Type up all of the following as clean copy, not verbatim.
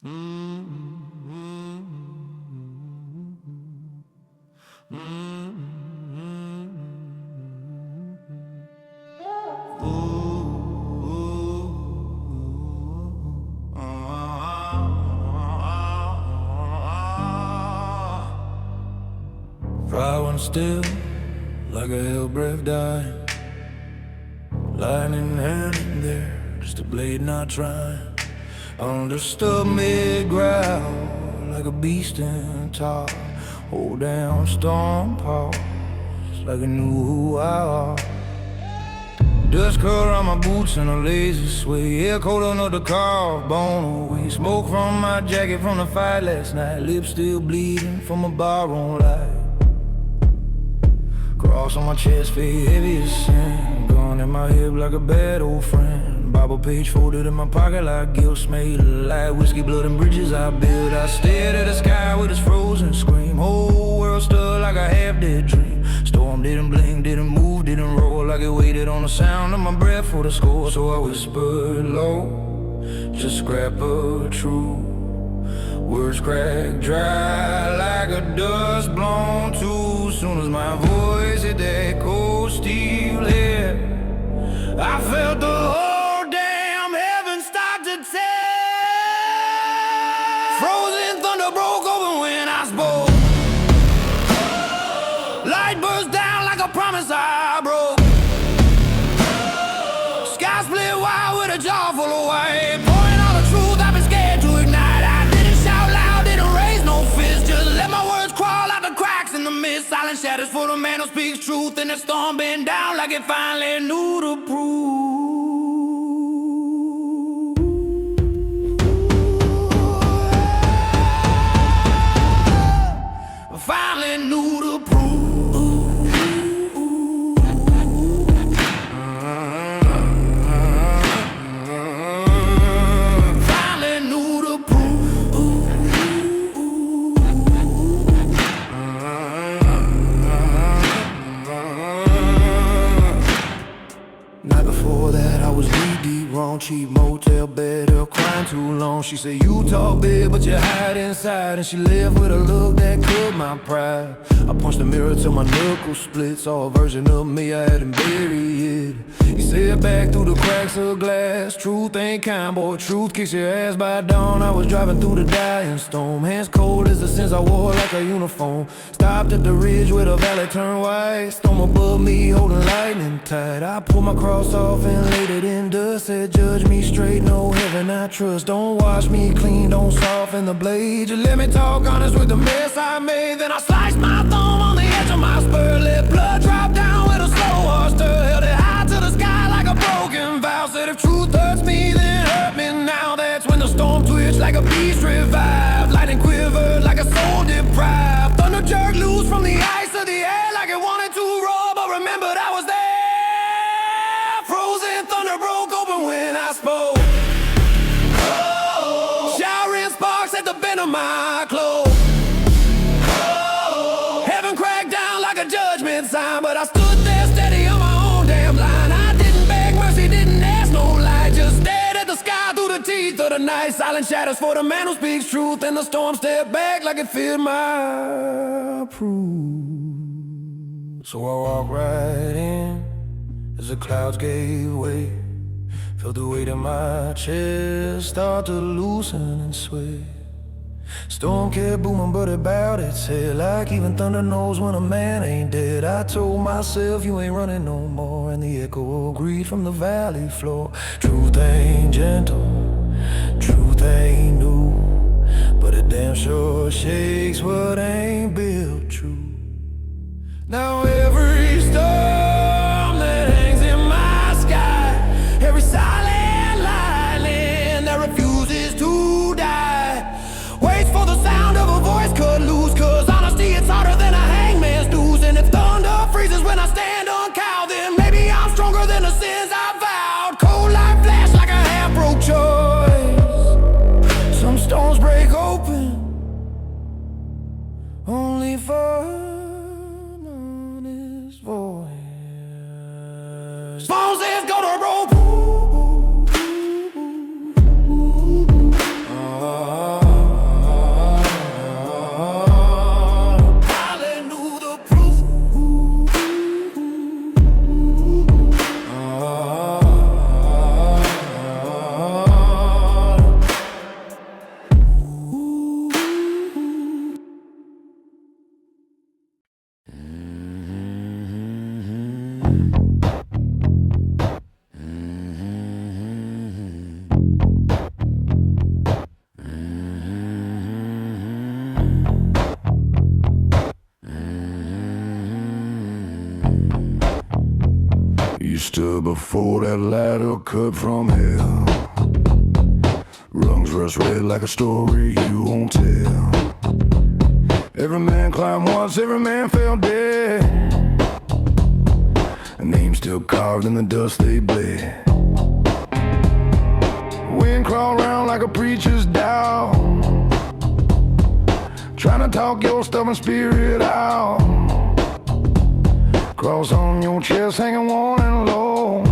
Fire still, like a hell breath dying. Lightning here and there, just a blade not trying. Understood mid-growl, like a beast in top. Hold down, storm pause, like I knew who I are. Dust curl around my boots and a lazy sway. Air cold under the car, bone away. Smoke from my jacket from the fight last night. Lips still bleeding from a barroom light. Cross on my chest, fade heavy as sin. Gun in my hip like a bad old friend. Bible page folded in my pocket like guilt smell. Like whiskey, blood and bridges I built. I stared at the sky with its frozen scream. Whole world stood like a half-dead dream. Storm didn't blink, didn't move, didn't roll. Like it waited on the sound of my breath for the score. So I whispered low, just scrap a truth. Words crack dry like a dust blown too soon as my voice hit that cold steel head. I felt the whole damn heaven start to tear. Frozen thunder broke open when I spoke. Light burst down like a promise I broke. Sky split wide with a jaw full of white. Pouring all the truth I've been scared to ignite. Silent shadows for the man who speaks truth. And the storm bent down like it finally knew the proof. Finally knew the proof. Wrong, cheap motel bed, her crying too long. She said you talk big but you hide inside. And she left with a look that killed my pride. I punched the mirror till my knuckles split. Saw a version of me I hadn't buried. He said back through the cracks of glass, truth ain't kind, boy, truth kicks your ass. By dawn I was driving through the dying storm. Hands cold as the sins I wore like a uniform. Stopped at the ridge where the valley turned white. Storm above me holding lightning tight. I pulled my cross off and laid it in dust. Said judge me straight, no heaven I trust. Don't wash me clean, don't soften the blade. You let me talk honest with the mess I made. Then I sliced my thumb on the edge of my spur. Let blood drop down with a slow heart stir. Held it high to the sky like a broken vow. Said if truth hurts me, then hurt me now. That's when the storm twitched like a beast revived. Lightning quivered like a soul deprived. Thunder jerked loose from the ice of the air like it wanted to roar, but remembered I was there. Frozen thunder broke open when I spoke. Oh, showering sparks at the bend of my clothes. Oh, heaven cracked down like a judgment sign, but I stood there steady on my own damn line. I didn't beg mercy, didn't ask no light, just stared at the sky through the teeth of the night. Silent shadows for the man who speaks truth. And the storm stepped back like it feared my proof. So I walked right in as the clouds gave way. Felt the weight in my chest start to loosen and sway. Storm kept booming but it bowed its head, like even thunder knows when a man ain't dead. I told myself you ain't running no more, and the echo agreed from the valley floor. Truth ain't gentle, truth ain't new, but it damn sure shakes what ain't built true. Now every storm that hangs in my sky, every silent lightning that refuses to die, waits for the sound of a voice cut loose. Cause honesty, it's harder than a hangman's noose. And if thunder freezes when I stand uncowed, then maybe I'm stronger than the sins I vowed. Cold light flash like a half-broke choice. Some stones break open stood before that ladder cut from hell. Lungs rust red like a story you won't tell. Every man climbed once, every man fell dead. A name still carved in the dust they bled. Wind crawl around like a preacher's dog, trying to talk your stubborn spirit out. Cross on your chest hanging worn and low.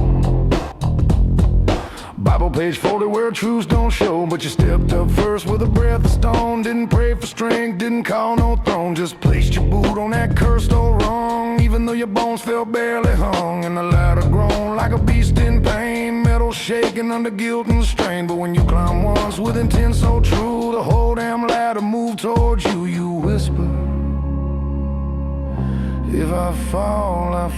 Bible page folded where truths don't show. But you stepped up first with a breath of stone. Didn't pray for strength, didn't call no throne. Just placed your boot on that cursed old rung. Even though your bones felt barely hung. And the ladder groaned like a beast in pain. Metal shaking under guilt and strain. But when you climb once with intent so true, the whole damn ladder moved towards you. You whisper, if I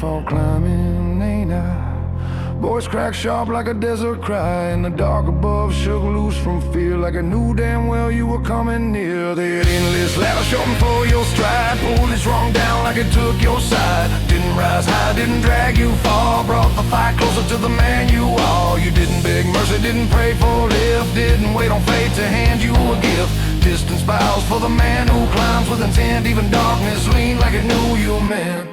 fall climbing, ain't I? Voice cracked sharp like a desert cry, and the dark above shook loose from fear, like I knew damn well you were coming near. That endless ladder shortened for your stride, pulled its wrong down like it took your side. Didn't rise high, didn't drag you far, brought the fight closer to the man you are. You didn't beg mercy, didn't pray for a lift, didn't wait on fate to hand you a gift. Distance bows for the man who climbs with intent. Even darkness leaned like it knew you meant.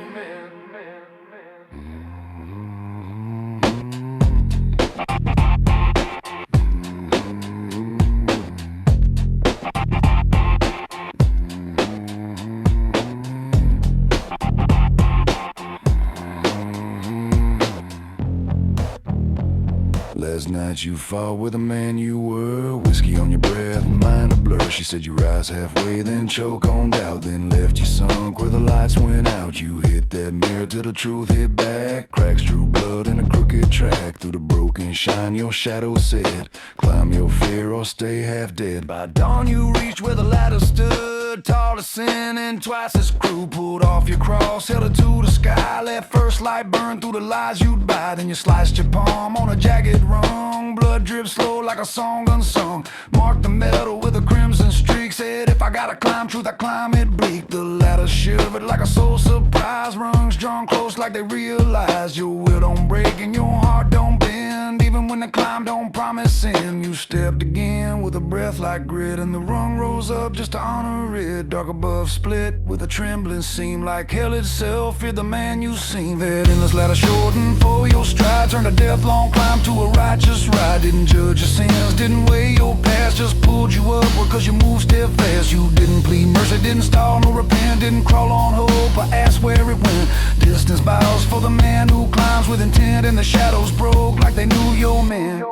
Last night you fought with the man you were. Whiskey on your breath, mind a blur. She said you rise halfway, then choke on doubt. Then left you sunk where the lights went out. You hit that mirror till the truth hit back. Cracks drew blood in a crooked track. Through the broken shine your shadow said, climb your fear or stay half dead. By dawn you reached where the ladder stood, tall as sin and twice as cruel. Pulled off your cross, held it to the sky. Let first light burn through the lies you'd buy. Then you sliced your palm on a jagged rung. Blood dripped slow like a song unsung. Marked the metal with a crimson streak. Said if I gotta climb truth, I climb it bleak. The ladder shivered like a soul surprise. Rungs drawn close like they realized your will don't break and your heart don't bend. Even when the climb don't promise sin. You stepped again with a breath like grit, and the rung rose up just to honor it. Dark above split with a trembling seam, like hell itself feared the man you seen. That endless ladder shortened for your stride, turned a death-long climb to a righteous ride. Didn't judge your sins, didn't weigh your past, just pulled you upward cause you moved steadfast. You didn't plead mercy, didn't stall nor repent, didn't crawl on hope or ask where it went. Distance bows for the man who climbs with intent, and the shadows broke like they knew your man.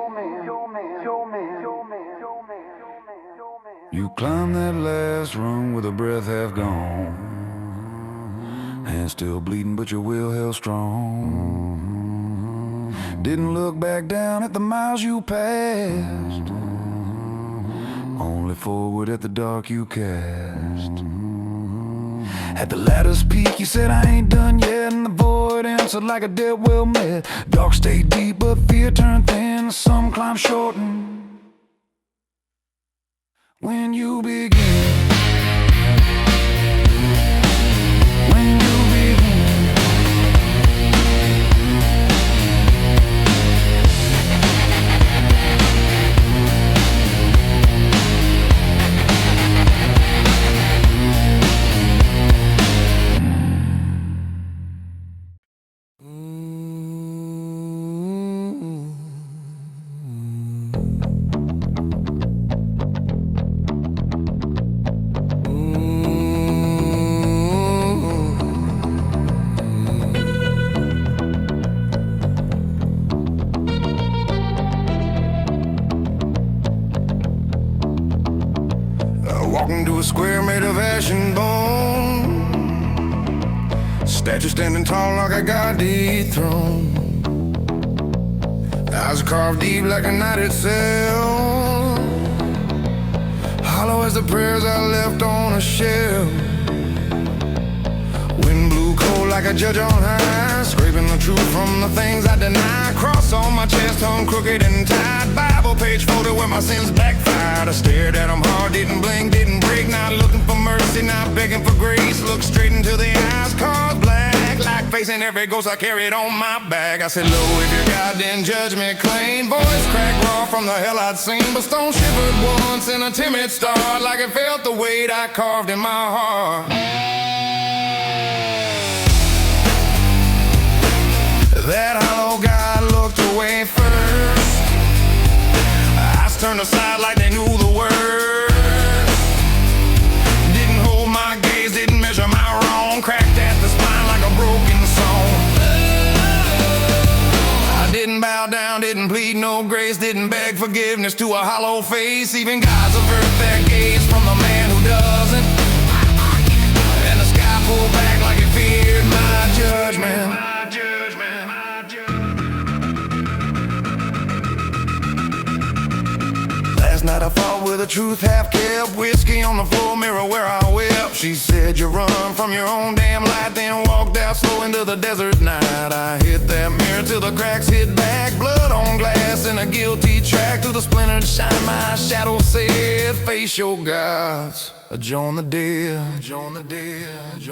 You climbed that last rung with a breath half gone, hands still bleeding but your will held strong. Didn't look back down at the miles you passed, only forward at the dark you cast. At the ladder's peak you said I ain't done yet, and the void answered like a dead well met. Dark stayed deep but fear turned thin. Some climb shortened when you begin. When you begin. Walking to a square made of ash and bone, statue standing tall like a god dethroned. Eyes carved deep like a night itself, hollow as the prayers I left on a shelf. Wind blew cold like a judge on high, scraping the truth from the things I deny. Cross on my chest hung crooked and tied, Bible page folded where my sins backfired. I stared at them hard, didn't blink, didn't break, not looking for mercy, not begging for grace. Looked straight into the eyes, carved black like facing every ghost I carried on my back. I said, low, if your God didn't judge me clean. Voice cracked raw from the hell I'd seen, but stone shivered once in a timid start, like it felt the weight I carved in my heart. That hollow God looked away first. Eyes turned aside like they knew the words. Didn't hold my gaze, didn't measure my wrong. Cracked at the spine like a broken song. I didn't bow down, didn't plead no grace, didn't beg forgiveness to a hollow face. Even gods avert their gaze from the man who doesn't. And the sky pulled back like it feared my judgment. Last night I fought with the truth half kept. Whiskey on the floor, mirror where I wept. She said you run from your own damn light, then walked out slow into the desert night. I hit that mirror till the cracks hit back. Blood on glass in a guilty track. Through the splintered shine my shadow said, face your gods, adjourn the dead.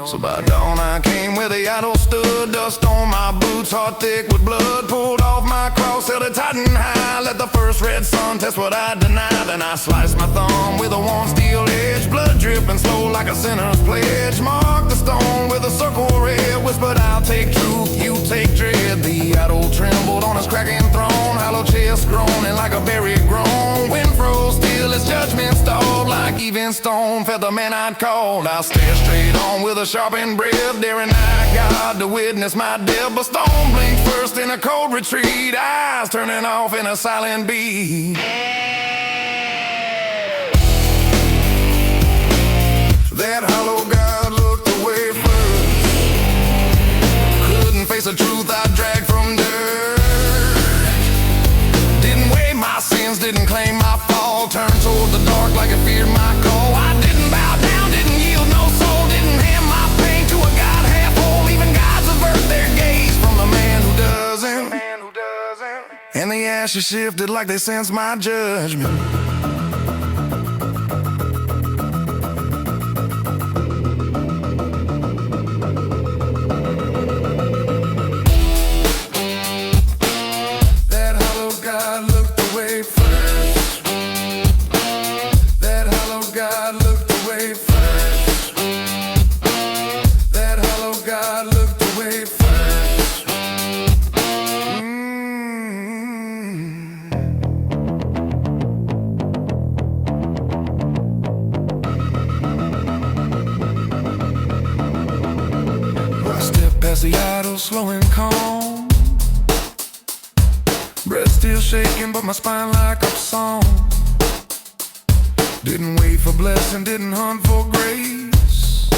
So by dawn I came where the idol stood. Dust on my boots, heart thick with blood. Pulled off my cross, held it tight and high. Let the first red sun test what I deny. Then I sliced my thumb with a warm steel edge. Blood dripping slow like a sinner's pledge. Marked the stone with a circle red. Whispered, I'll take truth, you take dread. The idol trembled on his cracking throne. Hollow chest groaning like a buried groan. Wind froze still, his judgment stalled like even stone. Felt the man I'd called. I stared straight on with a sharpened breath, daring I God to witness my death. But stone blinked first in a cold retreat, eyes turning off in a silent beat. That hollow God looked away first. Couldn't face the truth I dragged from dirt. Didn't weigh my sins, didn't claim my fall. Turned toward the dark like it feared my call. I didn't bow down, didn't yield no soul. Didn't hand my pain to a God half whole. Even gods avert their gaze from the man who doesn't. And the ashes shifted like they sensed my judgment. Past the idol, slow and calm. Breath still shaking, but my spine like a song. Didn't wait for blessing, didn't hunt for grace.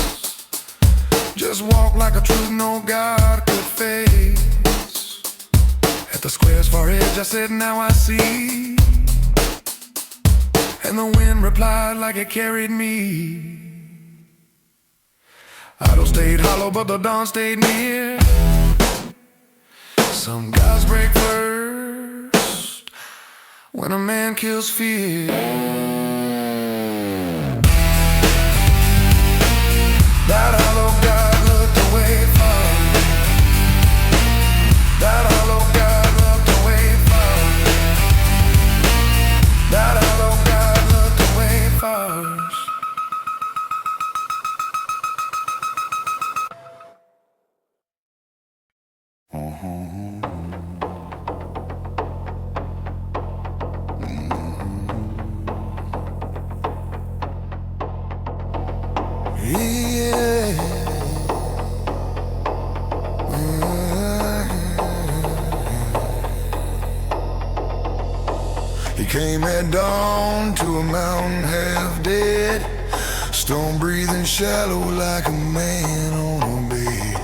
Just walk like a truth no God could face. At the square's far edge I said, now I see. And the wind replied like it carried me. Idol stayed hollow, but the dawn stayed near. Some gods break first when a man kills fear. That hollow God looked away from. That hollow God looked away from. That hollow God looked away first. He came at dawn to a mountain half dead, stone breathing shallow like a man on a bed.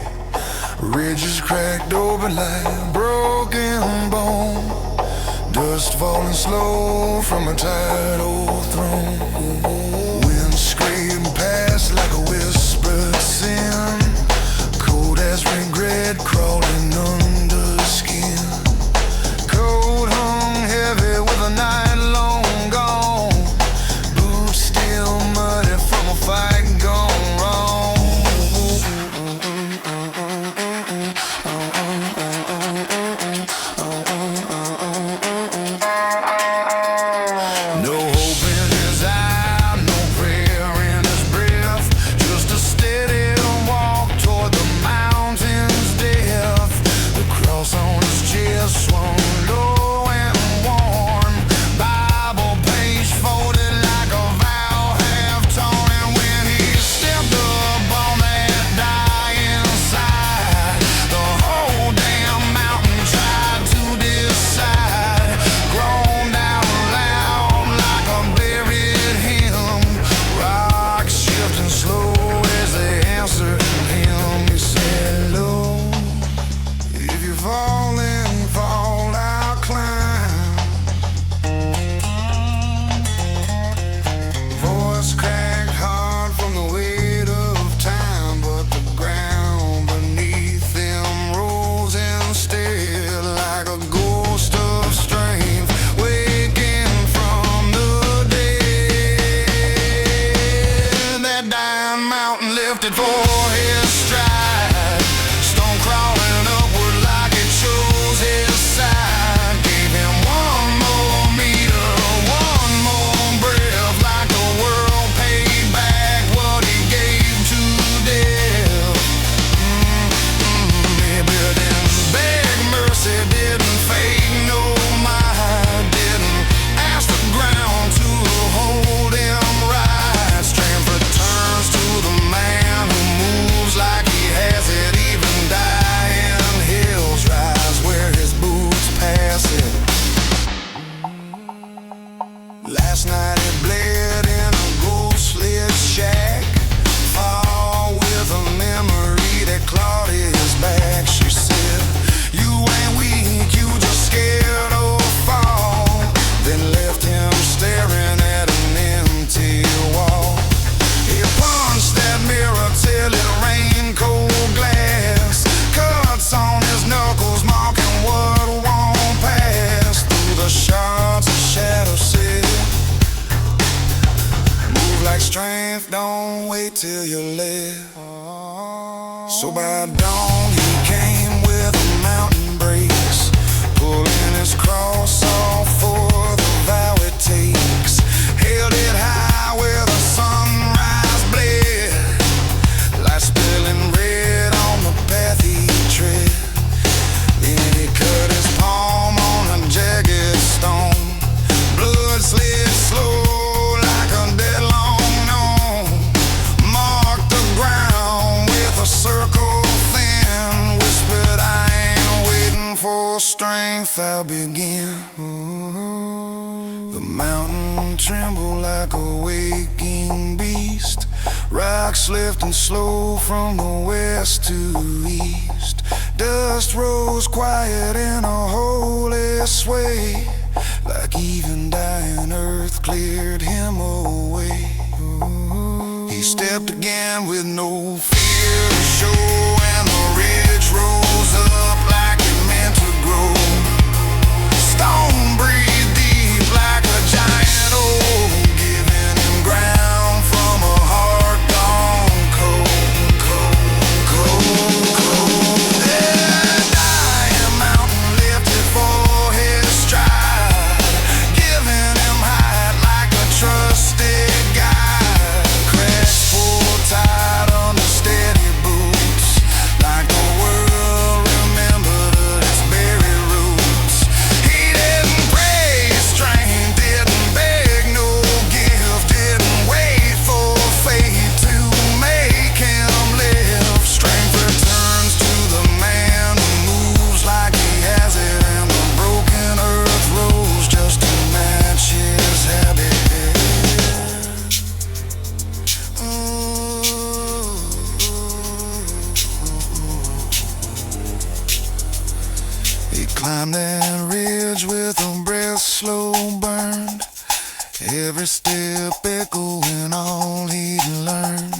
Ridges cracked open like broken bone, dust falling slow from a tired old throne. Wind screamed past like a whispered sin, cold as regret crawling under skin. Cold hung heavy with a night long gone, boots still muddy from a fight gone wrong. lifted for his stride. Stone crawling upward like it chose his side. Gave him one more meter, one more breath, like the world paid back what he gave to death. Maybe didn't beg mercy, didn't fake no mind, didn't ask the ground to hold him right. Strength returns to the man who moves like he has it. Even dying hills rise where his boots pass it. Last night it bled in a ghostly shack, far with a memory that clawed his back. She said, you ain't weak, you just scared of fall. Then left him staring at an empty wall. He punched that mirror till it rained cold glass. Cuts on his knuckles marking what won't pass. Through the shards of shadow said, move like strength, don't wait till you're left. So by dawn he came with a mountain brace, pulling his cross off for the vow it takes. Held it high where the sunrise bled, light spilling red on the path he tread. Then he cut his palm on a jagged stone. Blood slid slow like a dead long gnome. Marked the ground with a circle thin. Whispered, I ain't waiting for strength, I'll begin. The mountain trembled like a waking beast. Rocks lifting slow from the west to east. Dust rose quiet in a holy sway, like even dying earth cleared him away. He stepped again with no fear to show, and the ridge rose up like it meant to grow. Stone breathed deep like a giant oak, giving him ground from a heart gone cold, cold, cold, cold. That dying mountain lifted for his stride, giving him height like a trusted guide. Cracks full tight under steady boots, like the world remembered its buried roots. He didn't pray strength, didn't beg no gift, didn't wait for fate to make him live. Strength returns to the man who moves like he has it, and the broken earth rose just to match his habit. He climbed that ridge with a breath slow burned, every step echoing all he'd learned.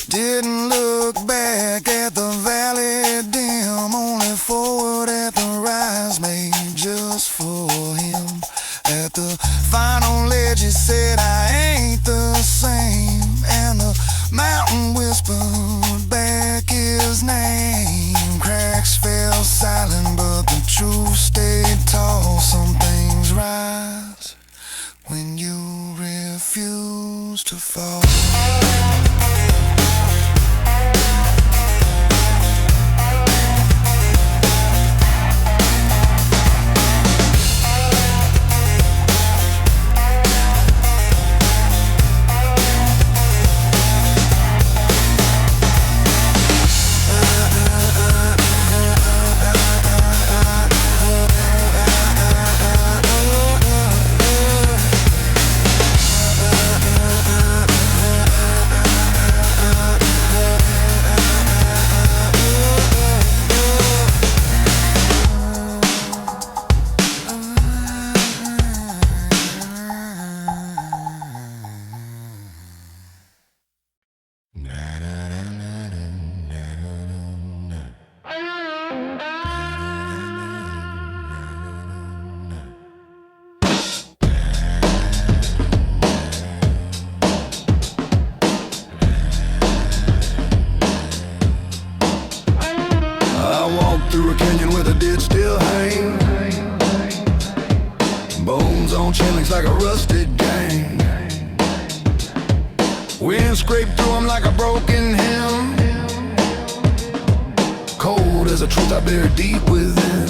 Didn't look back at the valley dim, only forward at the rise made just for him. At the final ledge he said, I ain't the same, and the mountain whispered back his name. Cracks fell silent, but the truth stayed tall. Some things rise when you refuse to fall. Wind scraped through him like a broken hymn. Cold as a truth I buried deep within.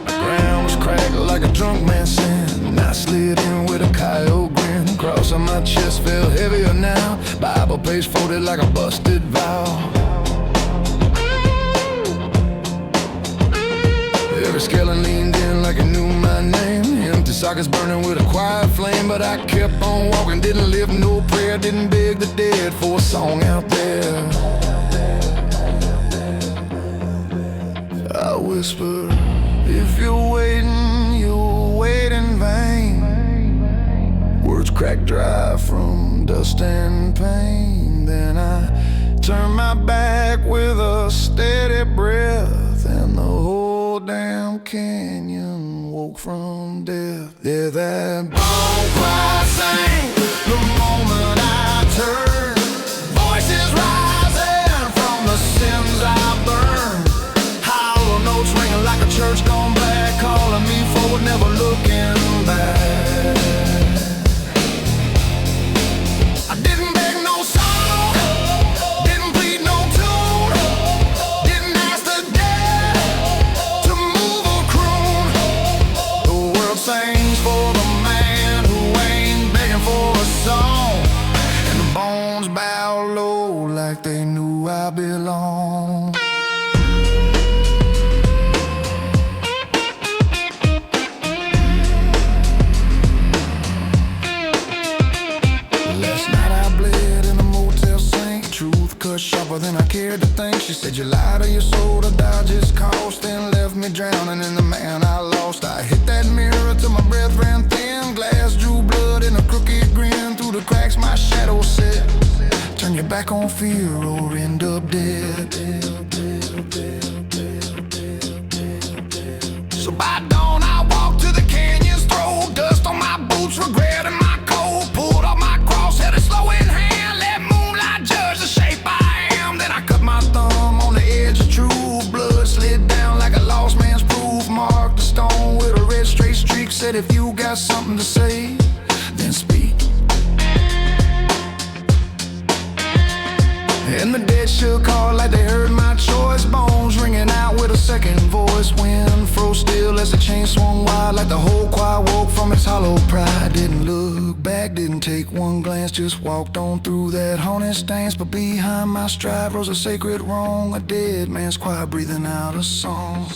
The ground was cracked like a drunk man's sin, and I slid in with a coyote grin. Cross on my chest felt heavier now. Bible page folded like a busted vow. Every skeleton leaned in like it knew my name. Empty sockets burning with a quiet flame, but I kept on walking, didn't live no prayer, didn't beg the dead for a song out there. I whisper, if you're waiting, you'll wait in vain. Words crack dry from dust and pain. Then I turn my back with a steady breath, and the whole damn canyon woke from death. Yeah, that bone cry sang the moment I turned. Voices rising from the sins I burned. Hollow notes ringing like a church gone black, calling me forward, never looking back. I didn't beg no song, didn't plead no tune, didn't ask the dead to move or croon. The world sings for the man who ain't begging for a song, and the bones bow low like they knew I belonged. Last night I bled in a motel sink. Truth cut sharper than I cared to think. She said you lied to your soul to dodge its cost, and left me drowning in the man I lost. I hit that mirror till my breath ran thin. Glass drew blood in a crooked grin. Through the cracks my shadow set. Turn your back on fear or end up dead. So by dawn I walked to the canyon's throat. Dust on my boots, regret in my coat. Pulled off my cross, held it slow in hand. Let moonlight judge the shape I am. Then I cut my thumb on the edge of truth. Blood slid down like a lost man's proof. Marked the stone with a red straight streak. Said if you got something to say, then speak. And the dead shook hard like they heard my choice. Bones ringing out with a second voice. Wind froze still as the chain swung wide, like the whole choir woke from its hollow pride. Didn't look back, didn't take one glance, just walked on through that haunted stance. But behind my stride rose a sacred wrong, a dead man's choir breathing out a song.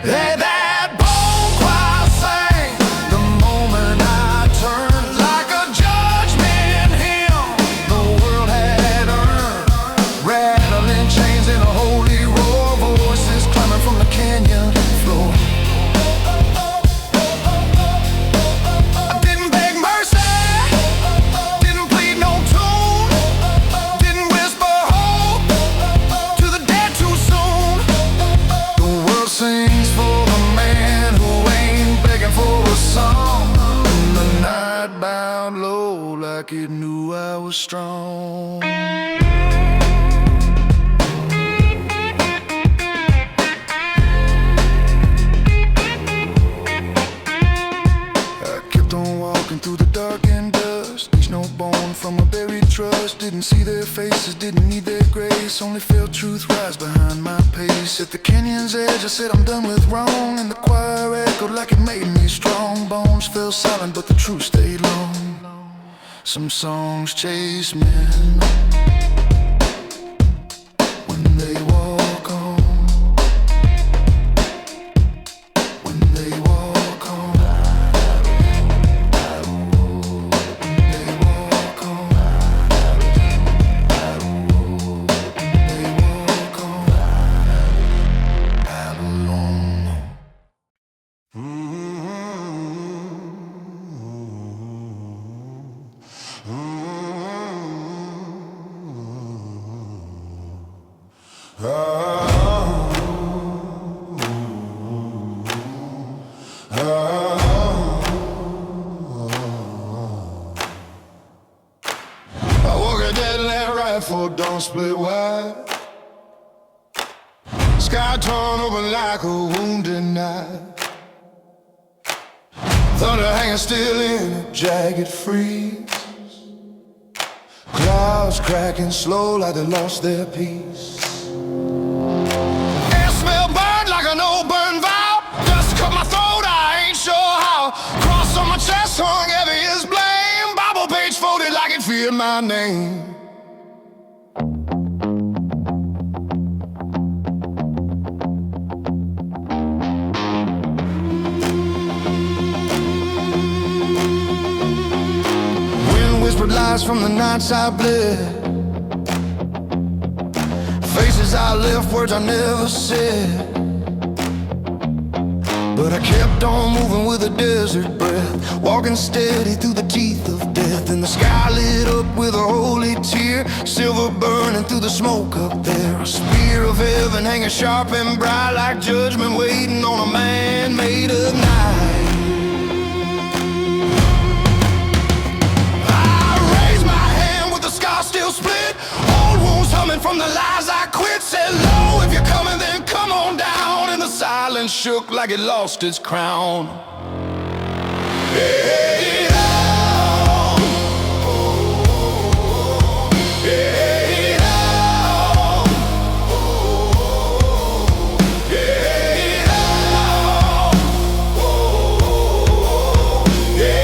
Hey, that bone choir sang the moment I turned, like a judgment hymn the world had earned. Rattling chains in a holy roar, voices climbing from the canyon floor. I didn't beg mercy, didn't plead no tune, didn't whisper hope to the dead too soon. The world sings for the man who ain't begging for a song, and the night bowed low like it knew I was strong. I kept on walking through the dark and dust. Each no bone from a buried trust. Didn't see their faces, didn't need their grace. Only felt truth rise behind my pace. At the canyon's edge I said I'm done with wrong, and the choir echoed like it made me strong. Bones fell silent but the truth stayed long. Some songs chase men when they walk on. When they walk on. When they walk on. They walk on. Out alone. I walk a dead land rifle, don't split wide. sky torn open like a wounded knife. Thunder hanging still in a jagged freeze. Clouds cracking slow like they lost their peace. Air smell burned like an old burned valve. Dust cut my throat, I ain't sure how. Cross on my chest hung heavy as blame. Bible page folded like it feared my name. Lies from the nights I bled, faces I left, words I never said. But I kept on moving with a desert breath, walking steady through the teeth of death. And the sky lit up with a holy tear, silver burning through the smoke up there. A spear of heaven hanging sharp and bright, like judgment waiting on a man made of night. Still split, old wounds humming from the lies I quit. Said low, if you're coming then come on down. And the silence shook like it lost its crown. Hey, oh, hey, oh, hey, oh, hey,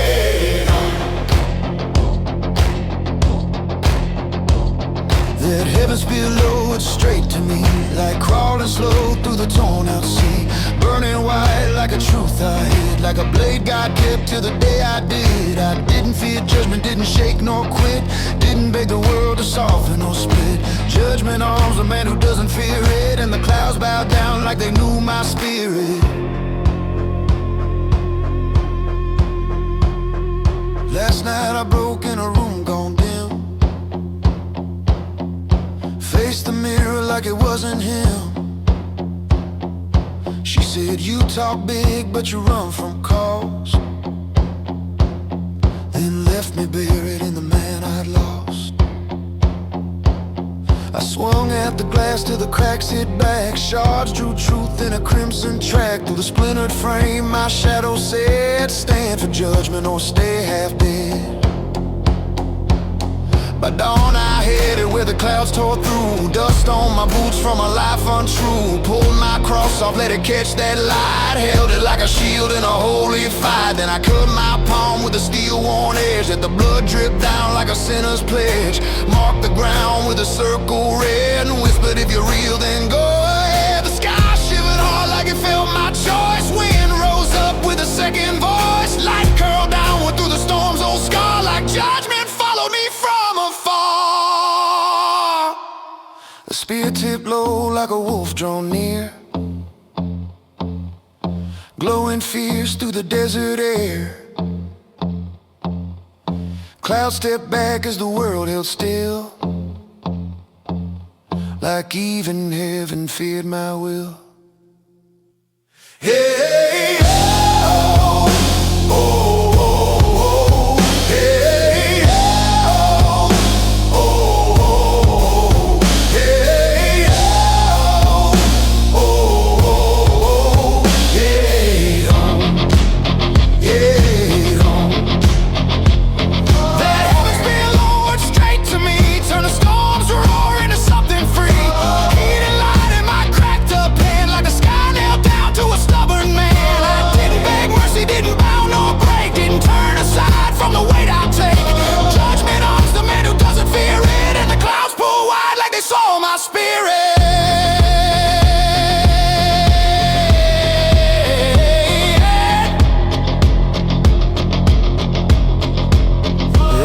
that heavens below, it's straight to me, like crawling slow through the torn out sea. Burning white like a truth I hid, like a blade God kept till the day I did. I didn't fear judgment, didn't shake nor quit, didn't beg the world to soften or split. Judgment arms a man who doesn't fear it, and the clouds bowed down like they knew my spirit. Last night I broke in a room gone dim, faced the mirror like it wasn't him. She said, you talk big but you run from calls. Then left me buried in the man I'd lost. I swung at the glass till the cracks hit back. Shards drew truth in a crimson track. Through the splintered frame my shadow said, stand for judgment or stay half dead. By dawn I headed where the clouds tore through. Dust on my boots from a life untrue. Pulled my cross off, let it catch that light. Held it like a shield in a holy fight. Then I cut my palm with a steel-worn edge. Let the blood drip down like a sinner's pledge. Marked the ground with a circle red, and whispered, if you're real then go ahead. The sky shivered hard like it felt my choice. Wind rose up with a second voice. Light curled downward through the storm's old scar, like judgment followed me from afar. The spear tipped low like a wolf drawn near, glowing fierce through the desert air. Clouds stepped back as the world held still, like even heaven feared my will. Hey, oh, oh, oh, oh, hey, oh, oh, oh, hey, oh, oh, oh, hey, yeah, that heaven's been lowered straight to me, turn the storms roar into something free. Heat and light in my cracked up hand, like the sky nailed down to a stubborn man. I didn't beg mercy, didn't bow nor break, didn't turn aside from the weight I take. Judgment arms the man who doesn't fear it, and the clouds pull wide like they saw my spirit.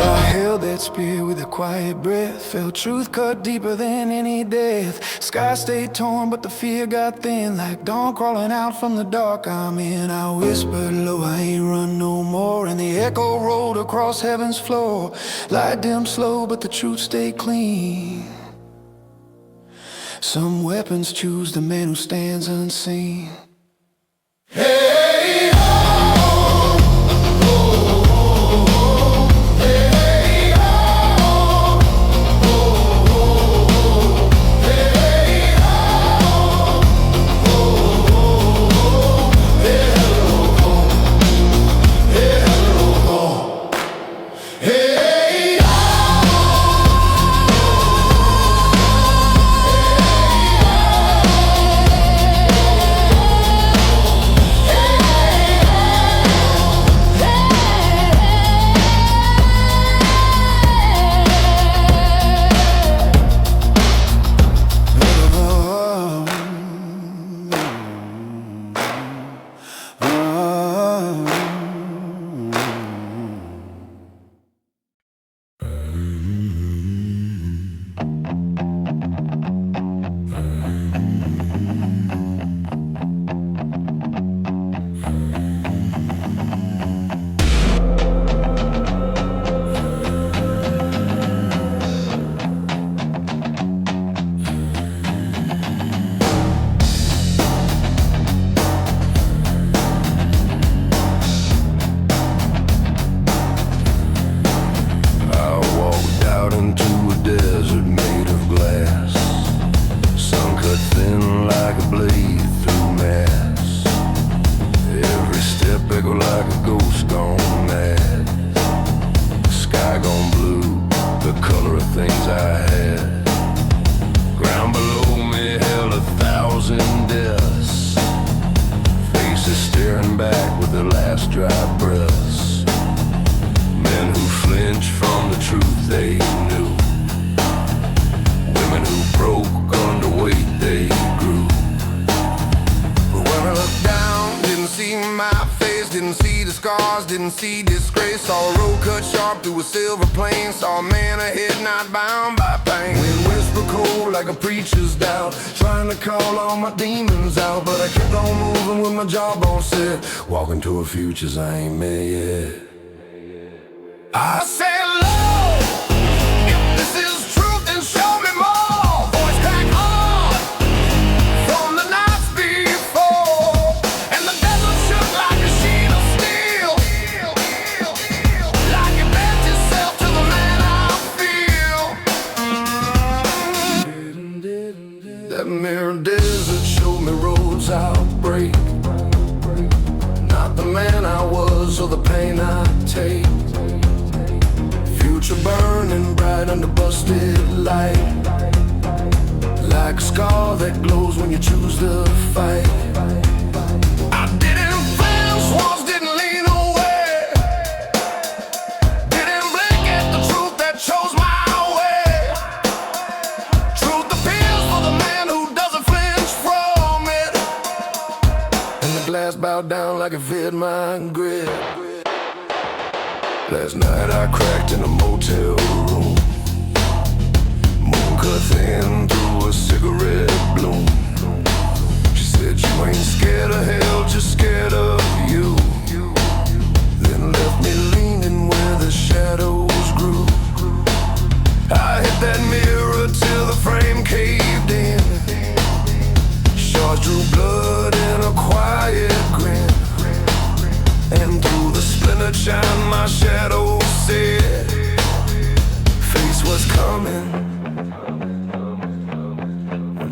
I held that spear with a quiet breath, felt truth cut deeper than any death. Sky stayed torn but the fear got thin, like dawn crawling out from the dark I'm in. I whispered low, I ain't run no more, and the echo rolled across heaven's floor. Light dimmed slow but the truth stayed clean. Some weapons choose the man who stands unseen. Hey, oh, oh, oh, hey, oh, oh, hey, oh, my face, didn't see the scars, didn't see disgrace. Saw a road cut sharp through a silver plain. Saw a man ahead not bound by pain. Wind whisper cold like a preacher's doubt, trying to call all my demons out. But I kept on moving with my jawbone set, walking to a futures I ain't met yet. I said, Lord, if this is truth, then show me more. Voice crack on from the nights before, and the desert shook like a sheet of steel, like you bent yourself to the man I feel. That mirror desert showed me roads I'll break, not the man I was or the pain I take. Future burning bright under busted light, like a scar that glows when you choose to fight. I didn't flinch, walls didn't lean away, didn't blink at the truth that chose my way. Truth appeals for the man who doesn't flinch from it, and the glass bowed down like it fit my grip. Last night I cracked in a motel room, moon cut thin through a cigarette bloom. She said you ain't scared of hell, just scared of you. Then left me leaning where the shadows grew. I hit that mirror till the frame caved in. Shards drew blood in a quiet grin, and through the splintered shine my shadow said, face was coming,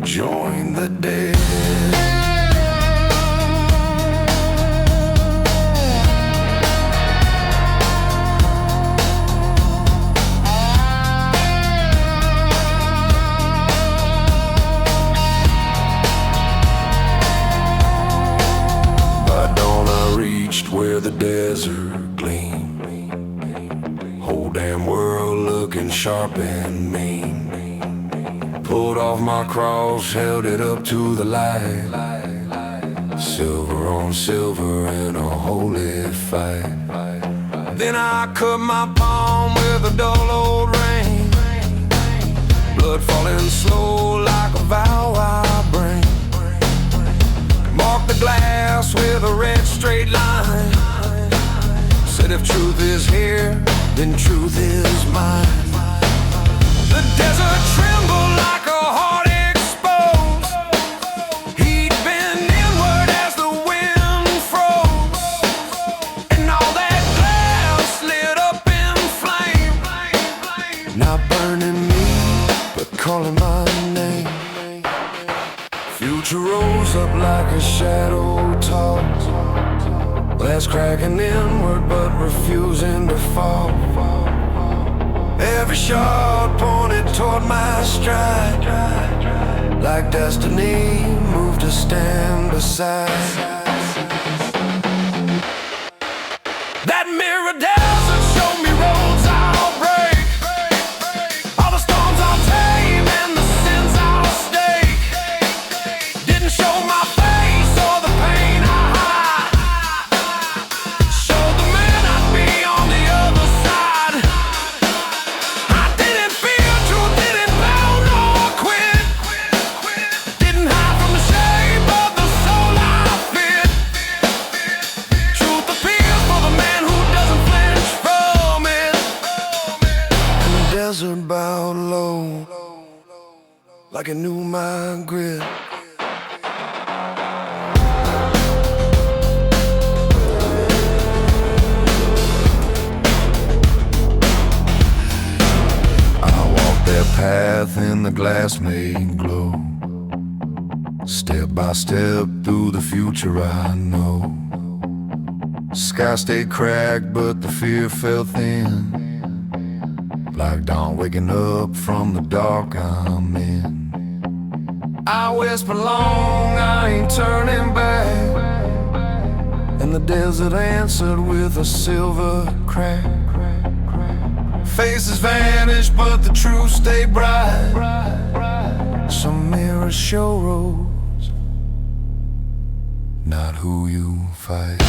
join the dead. Where the desert gleamed, whole damn world looking sharp and mean. Pulled off my cross, held it up to the light, silver on silver in a holy fight. Then I cut my palm with a dull old rain, blood falling slow like a vow I bring. Marked the glass with a red straight line, said if truth is here, then truth is mine. The desert trembled like a heart exposed, he'd been inward as the wind froze, and all that glass lit up in flame, not burning me, but calling my name. Future rose up like a shadow tossed, glass cracking inward but refusing to fall. Every shot pointed toward my stride, like destiny moved to stand beside. That mirror desert showed me roads I'll break, all the storms I'll tame and the sins I'll stake. Didn't show my face or the pain I hide, showed the man I'd be on the other side. I didn't fear truth, didn't bow nor quit, didn't hide from the shame of the soul I fit. Truth appeals for the man who doesn't flinch from it, and the desert bowed low like it knew my grit. That path in the glass made glow, step by step through the future I know. Sky stayed cracked but the fear fell thin, like dawn waking up from the dark I'm in. I whisper long, I ain't turning back, and the desert answered with a silver crack. Faces vanish, but the truth stay bright. Some mirrors show roads, not who you fight.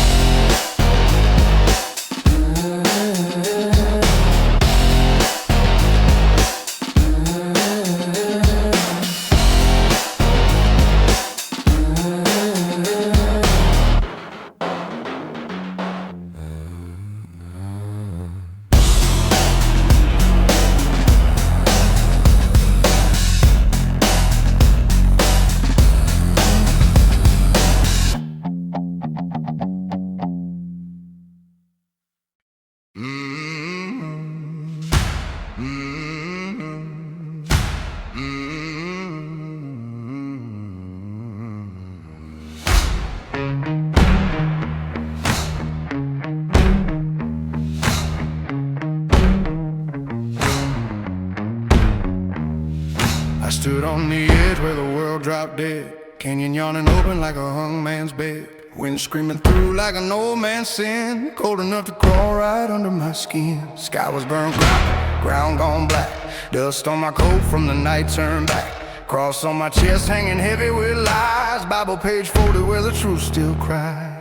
I stood on the edge where the world dropped dead, canyon yawning open like a hung man's bed, wind screaming through like an old man's sin, cold enough to crawl right under my skin. Sky was burned copper, ground gone black, dust on my coat from the night turned back, cross on my chest hanging heavy with lies, Bible page folded where the truth still cries.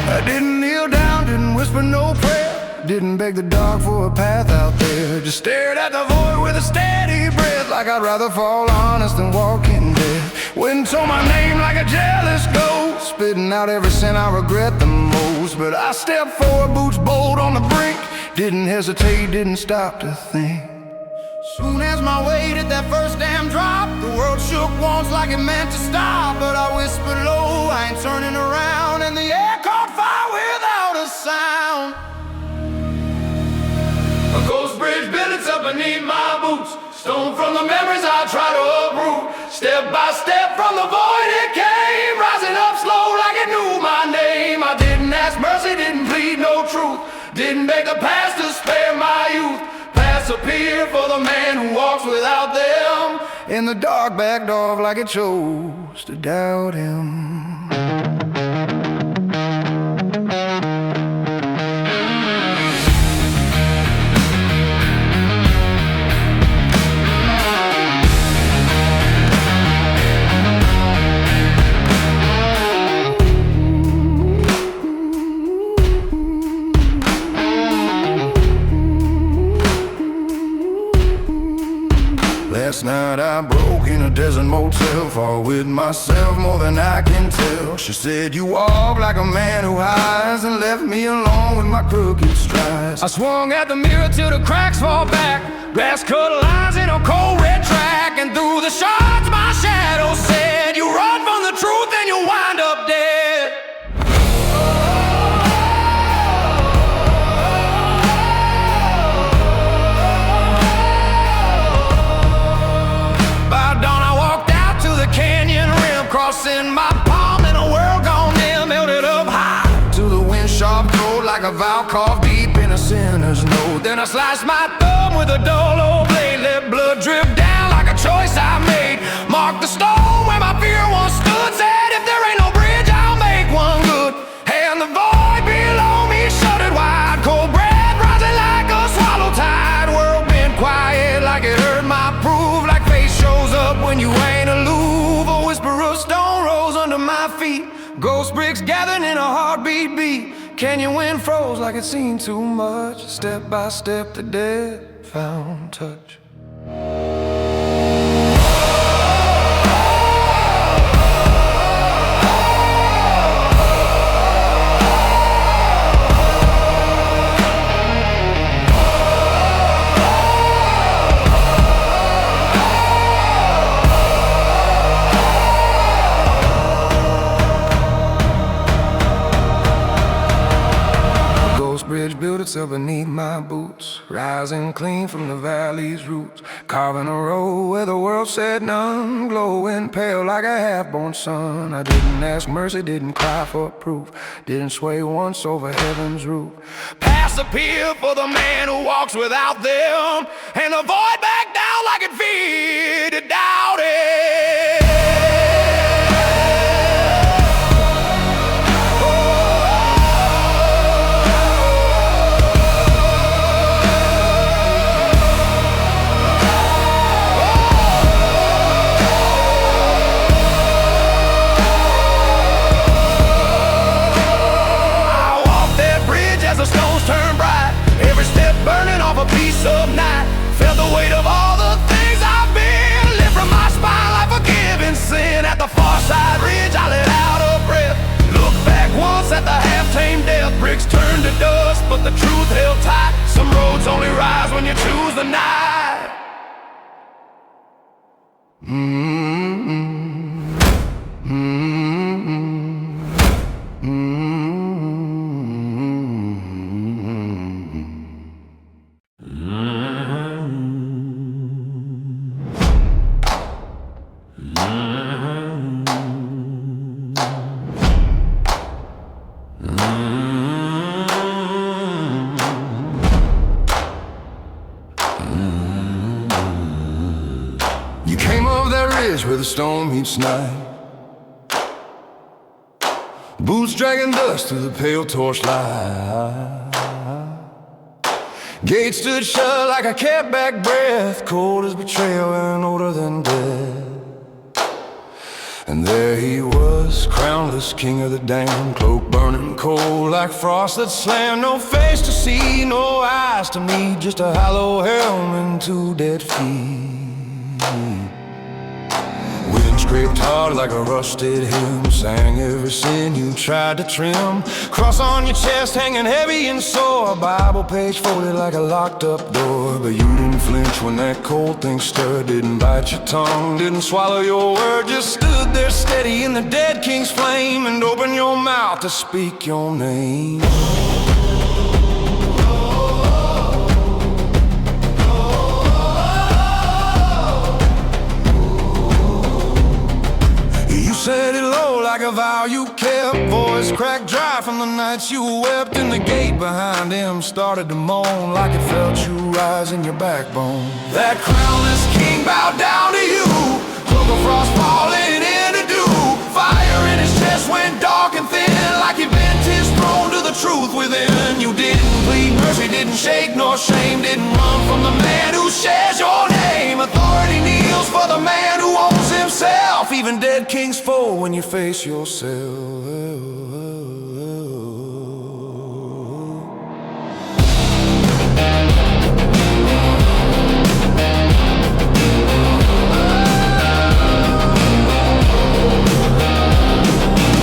I didn't kneel down, didn't whisper no prayer, didn't beg the dark for a path out there, just stared at the void with a steady breath, like I'd rather fall honest than walk in death. Wind told my name like a jealous ghost, spitting out every sin I regret the most. But I stepped forward, boots bold on the brink, didn't hesitate, didn't stop to think. Soon as my weight hit that first damn drop, the world shook once like it meant to stop. But I whispered low, I ain't turning around, and the air caught fire without a sound. A ghost bridge built itself beneath my boots, stone from the memories I try to uproot. Step by step from the void it came, rising up slow like it knew my name. I didn't ask mercy, didn't plead no truth, didn't beg the past to spare my youth. Paths appear for the man who walks without them, and the dark backed off like it chose to doubt him. Last night I broke in a desert motel, fought with myself more than I can tell. She said, you walk like a man who hides, and left me alone with my crooked strides. I swung at the mirror till the cracks fall back, grass-cut lines in a cold red track, and through the shards my shadow said, you run from the truth and you'll wind up dead. Crossing my palm in a world gone dim, melted up high to the wind sharp cold like a vow carved deep in a sinner's note. Then I sliced my thumb with a dull old blade, let blood drip down like a choice I made. Marked the stone where my fear once stood, said if there ain't no bridge I'll make one good. And the void below me shuddered wide, cold breath rising like a swallow tide. World been quiet like it heard my proof, like face shows up when you ain't aloof. Stone rose under my feet, ghost bricks gathered in a heartbeat beat. Canyon wind froze like it seemed too much. Step by step the dead found touch. Bridge built itself beneath my boots, rising clean from the valley's roots, carving a road where the world said none, glowing pale like a half-born sun. I didn't ask mercy, didn't cry for proof, didn't sway once over heaven's roof. Paths appear for the man who walks without them, and the void back down like it feared to doubt it. when you choose the night. You came over that ridge where the storm meets night. Boots dragging dust through the pale torchlight. Gate stood shut like I kept back breath, cold as betrayal and older than death. And there he was, crownless, king of the damned, cloak burning cold like frost that slammed. No face to see, no eyes to meet, just a hollow helm and two dead feet. Wind scraped hard like a rusted hymn, sang every sin you tried to trim. Cross on your chest hanging heavy and sore, a Bible page folded like a locked up door. But you didn't flinch when that cold thing stirred, didn't bite your tongue, didn't swallow your word. Just stood there steady in the dead king's flame and opened your mouth to speak your name. Said it low like a vow you kept, voice cracked dry from the nights you wept. And the gate behind him started to moan like it felt you rise in your backbone. That crownless king bowed down to you, cloak of frost falling into dew. Fire in his chest went dark and thin, like he bent his throne to the truth within. You didn't plead mercy, didn't shake nor shame, didn't run from the man who shares your name. Authority kneels for the man who owns himself, even dead kings fall when you face yourself.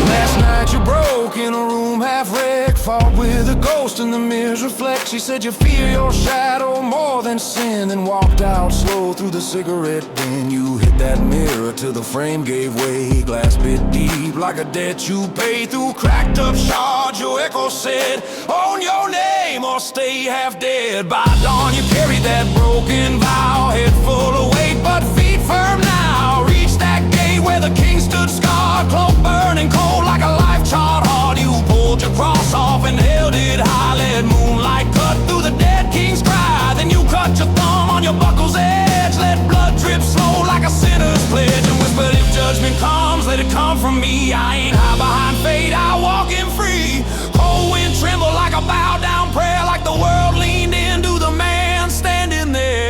Last night you broke in a room half wrecked, fought with a ghost in the mirror's reflect. She said you fear your shadow more than sin, and walked out slow through the cigarette bin. You hit that mirror till the frame gave way, glass bit deep like a debt you pay. Through cracked up shards your echo said, own your name or stay half dead. By dawn you carried that broken vow, head full of weight but feet firm now. Reached that gate where the king stood scarred, cloak burning cold like a life charred hard. You pulled your cross off and held it high, let moonlight cut through the dead king's cry. Then you cut your thumb on your buckle's edge, let blood drip slow like a sinner's pledge, and whispered, if judgment comes, let it come from me. I ain't high behind fate, I walk in free. Cold wind trembled like a bowed down prayer, like the world leaned into the man standing there.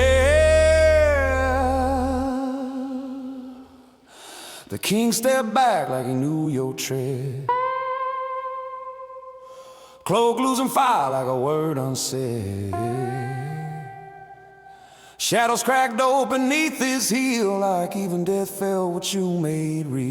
The king stepped back like he knew your tread, cloak losing fire like a word unsaid. Shadows cracked open beneath his heel, like even death felt what you made real.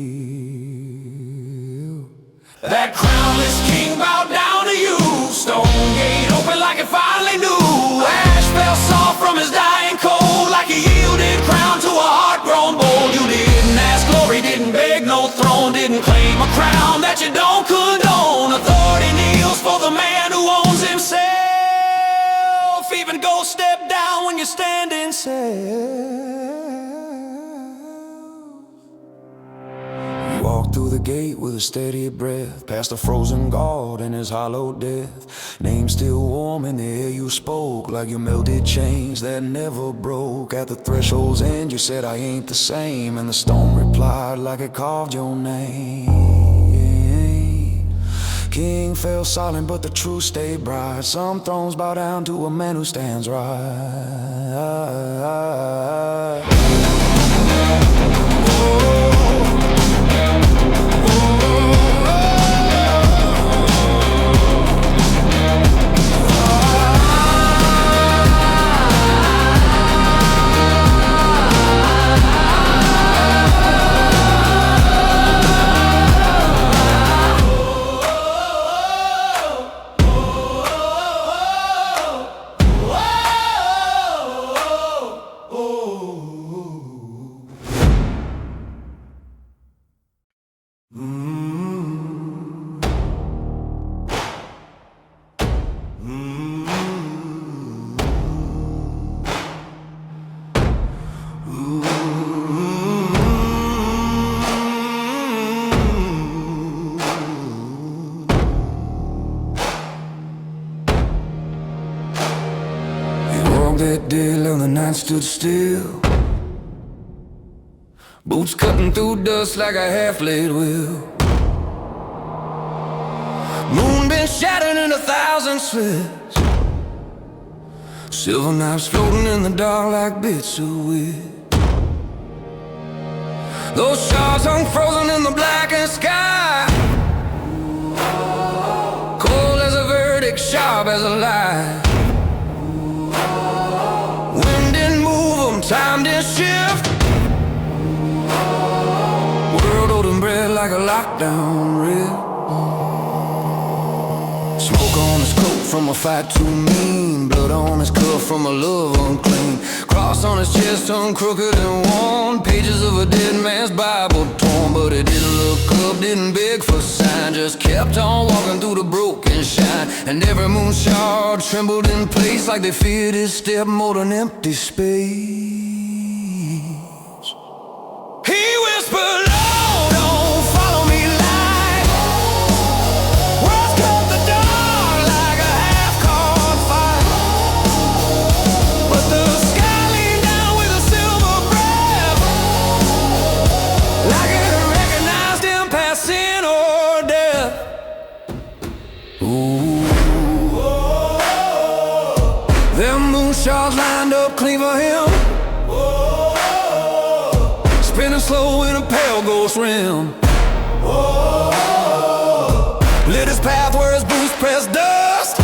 That crownless king bowed down to you, stone gate open like it finally knew. Ash fell soft from his dying cold, like a yielded crown to a heart grown bold. You didn't ask glory, didn't beg no throne, didn't claim a crown that you don't condone. Authority kneels for the man who owns himself, even go step down when you're standing safe. You walked through the gate with a steady breath, past the frozen guard and his hollow death. Name still warm in the air you spoke, like you melted chains that never broke. At the threshold's end you said I ain't the same, and the stone replied like it carved your name. King fell silent, but the truth stayed bright. Some thrones bow down to a man who stands right. that day long the night stood still. Boots cutting through dust like a half-laid wheel. Moon been shattered in 1,000 slits. Silver knives floating in the dark like bits of wit. Those shards hung frozen in the blackened sky, cold as a verdict, sharp as a lie. Wind didn't move them, time didn't shift. World old and bred like a lockdown rip. Smoke on his coat from a fight too mean, blood on his cuff from a love unclean. Cross on his chest hung crooked and worn, pages of a dead man's Bible torn. But he didn't look up, didn't beg for sign, just kept on walking through the broken shine. And every moon shard trembled in place like they feared his step more than empty space. He whispered, "Lord, don't follow me like words cut the dark like a half-caught fire." But the sky leaned down with a silver breath, like it recognized him past sin or death. Ooh, them moon shards lined up clean for him, spinning slow in a pale ghost rim. Lit his path where his boots pressed dust,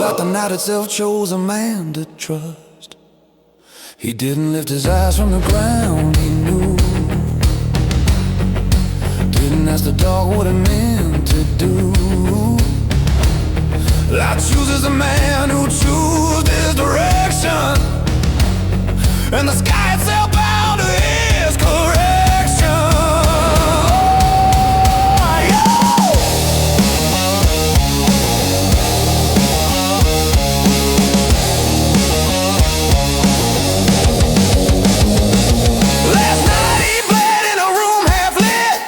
like the night itself chose a man to trust. He didn't lift his eyes from the ground, he knew. Didn't ask the dog what it meant to do. I choose as a man who chooses this direction, and the sky itself bound to his correction. Last night he bled in a room half lit.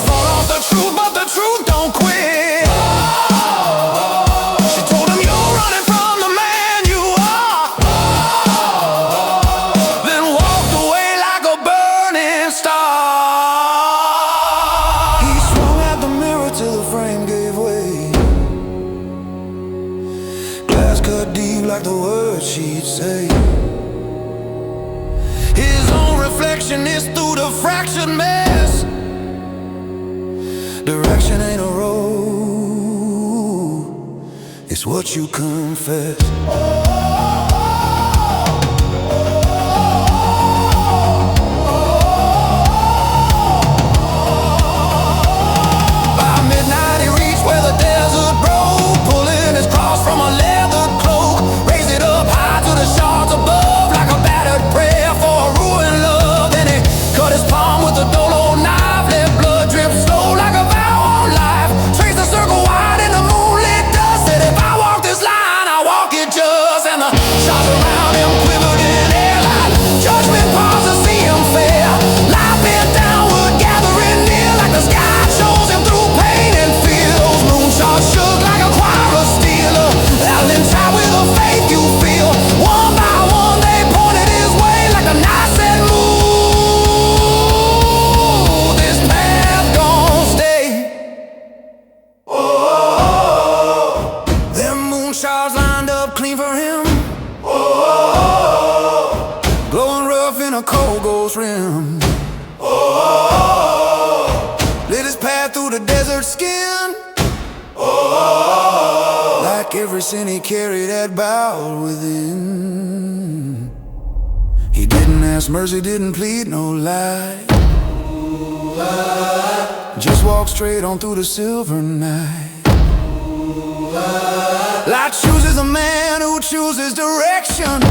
Fought off the truth, but the truth don't quit. She told him, "You're running from the man you are," then walked away like a burning star. He swung at the mirror till the frame gave way. Glass cut deep like the words she'd say. His own reflection is through the fractured mess. Direction ain't a road, it's what you confess. By midnight he reached where the desert broke, pulling his cross from a leather cloak. Raised it up high to the shards above, like a battered prayer for a ruined love. Then he cut his palm with a dolo knife, let blood drip slow like a vow on life. Traced a circle wide in the moonlit dust, said if I walk this line, I walk it just. And the shards around him quivered in air like judgment paused to see him fair. Life bent downward, gathering near, like the sky shows him through pain and fear. Those moon shards shook like a choir of steel, out in time with a faith you feel. One by one they pointed his way, like the night said, "Move, this path gon' stay." Them moon shards lined up clean for him, glowing rough in a cold ghost rim. Lit his path through the desert skin, like every sin he carried had bowed within. He didn't ask mercy, didn't plead no lie, just walked straight on through the silver night. Light chooses a man who chooses direction,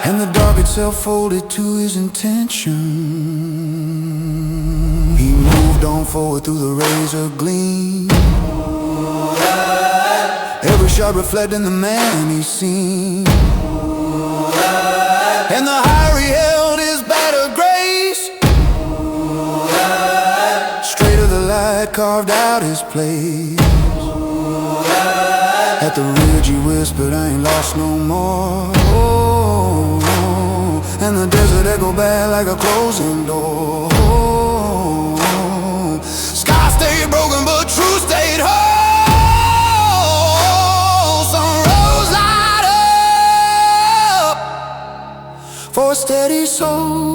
and the dark itself folded to his intention. He moved on forward through the razor gleam, every shot reflecting the man he's seen. And the higher he held his battered grace, straight of the light carved out his place. At the ridge he whispered, I ain't lost no more. Oh, and the desert echo back like a closing door. Oh, sky stayed broken but truth stayed whole. Sun rose light up for a steady soul.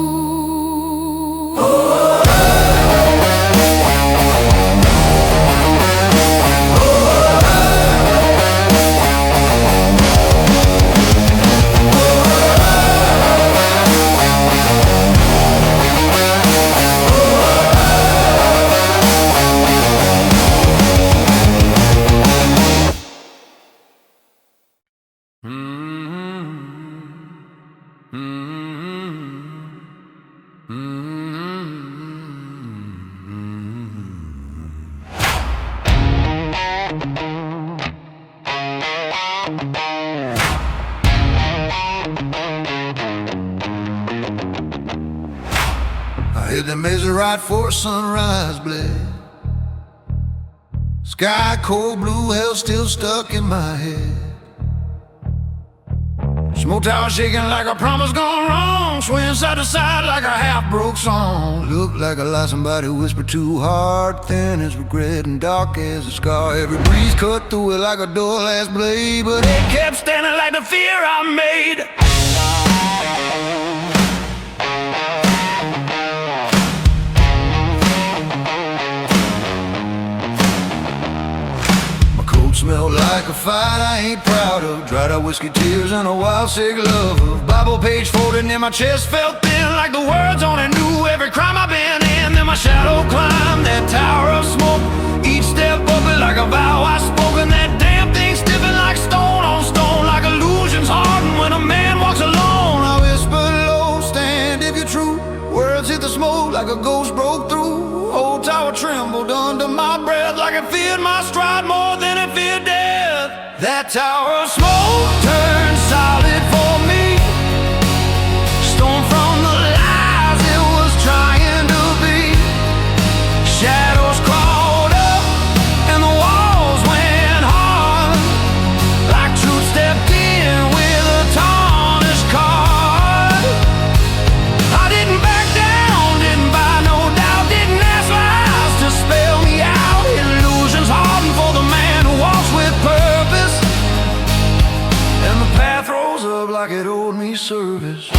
I hit the mesa right for sunrise blade. Sky cold blue, hell still stuck in my head. Smoke tower shaking like a promise gone wrong, swaying side to side like a half-broke song. Looked like a lie somebody whispered too hard, thin as regret and dark as a scar. Every breeze cut through it like a door-last blade, but it kept standing like the fear I made. Smell like a fight I ain't proud of. Dried out whiskey tears and a wild sick love of. Bible page folded in my chest felt thin like the words on it knew every crime I've been in. Then my shadow climbed that tower of smoke. Each step up it like a vow I spoke. And that damn thing stiffened like stone on stone. Like illusions harden when a man walks alone. I whispered low, stand if you're true. Words hit the smoke like a ghost broke through. Whole tower trembled under my breath like it feared my stride more than it feared death. That tower of smoke turned solid for me. Storm from the lies it was trying to be. Shadows crawled up and the walls went hard. Like truth stepped in with a tarnished card. I didn't back down, didn't buy no doubt, didn't ask lies to spell me out. Illusions harden for the man who walks with purpose, and the path rose up like it owed me service.